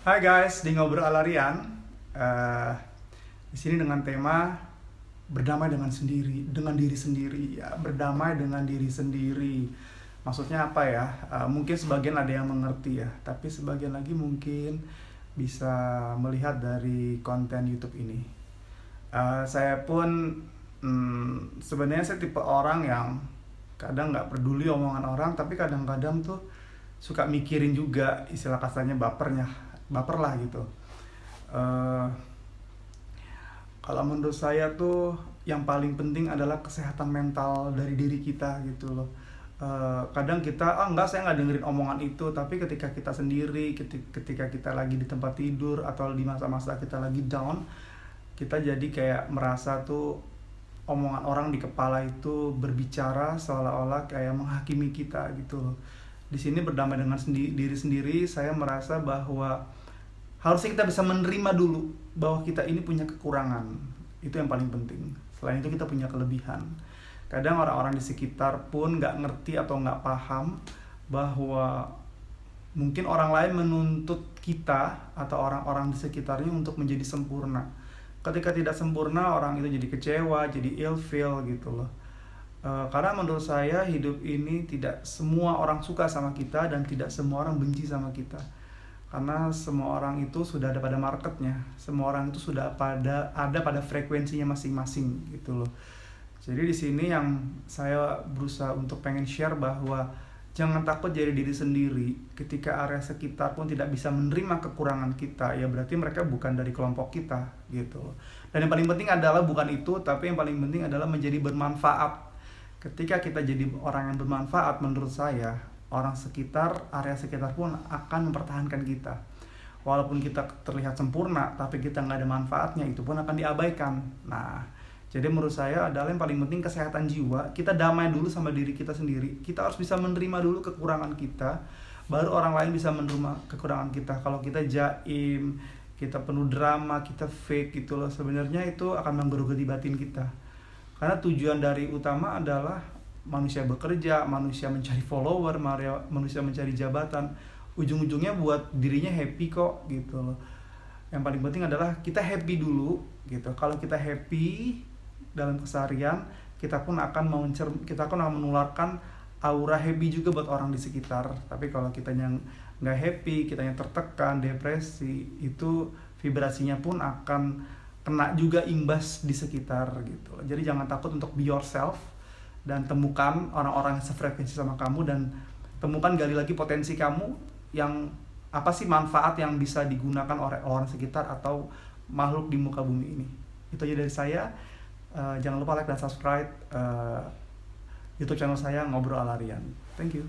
Hai guys, di Ngobrol Alarian. eh di sini dengan tema berdamai dengan sendiri, dengan diri sendiri ya, berdamai dengan diri sendiri. Maksudnya apa ya? Mungkin sebagian ada yang mengerti ya, tapi sebagian lagi mungkin bisa melihat dari konten YouTube ini. Saya pun sebenarnya saya tipe orang yang kadang nggak peduli omongan orang, tapi kadang-kadang tuh suka mikirin juga, istilah kasarnya baper lah gitu. Eh, Kalau menurut saya tuh yang paling penting adalah kesehatan mental dari diri kita gitu loh. Kadang kita enggak, saya nggak dengerin omongan itu, tapi ketika kita sendiri, ketika kita lagi di tempat tidur atau di masa-masa kita lagi down, kita jadi kayak merasa tuh omongan orang di kepala itu berbicara seolah-olah kayak menghakimi kita gitu loh. Di sini berdamai dengan diri sendiri, saya merasa bahwa harusnya kita bisa menerima dulu bahwa kita ini punya kekurangan. Itu yang paling penting. Selain itu kita punya kelebihan. Kadang orang-orang di sekitar pun nggak ngerti atau nggak paham bahwa mungkin orang lain menuntut kita atau orang-orang di sekitarnya untuk menjadi sempurna. Ketika tidak sempurna, orang itu jadi kecewa, jadi ilfeel gitu loh. Karena menurut saya hidup ini tidak semua orang suka sama kita dan tidak semua orang benci sama kita. Karena semua orang itu sudah ada pada marketnya, semua orang itu sudah ada pada frekuensinya masing-masing gitu loh. Jadi di sini yang saya berusaha untuk pengen share bahwa jangan takut jadi diri sendiri. Ketika area sekitar pun tidak bisa menerima kekurangan kita, ya berarti mereka bukan dari kelompok kita gitu. Dan yang paling penting adalah bukan itu, tapi yang paling penting adalah menjadi bermanfaat. Ketika kita jadi orang yang bermanfaat, menurut saya orang sekitar, area sekitar pun akan mempertahankan kita. Walaupun kita terlihat sempurna, tapi kita nggak ada manfaatnya, itu pun akan diabaikan. Nah, jadi menurut saya adalah yang paling penting kesehatan jiwa. Kita damai dulu sama diri kita sendiri. Kita harus bisa menerima dulu kekurangan kita, baru orang lain bisa menerima kekurangan kita. Kalau kita jaim, kita penuh drama, kita fake gitu loh, sebenarnya itu akan menggerogoti batin kita. Karena tujuan dari utama adalah manusia bekerja, manusia mencari follower, manusia mencari jabatan. Ujung-ujungnya buat dirinya happy kok gitu loh. Yang paling penting adalah kita happy dulu gitu. Kalau kita happy dalam keseharian, kita akan menularkan aura happy juga buat orang di sekitar. Tapi kalau kita yang nggak happy, kita yang tertekan, depresi, itu vibrasinya pun akan kena juga imbas di sekitar gitu. Jadi jangan takut untuk be yourself dan temukan orang-orang yang sefrekuensi sama kamu, dan temukan, gali lagi potensi kamu yang apa sih manfaat yang bisa digunakan oleh orang sekitar atau makhluk di muka bumi ini. Itu aja dari saya. Jangan lupa like dan subscribe YouTube channel saya Ngobrol Alarian. Thank you.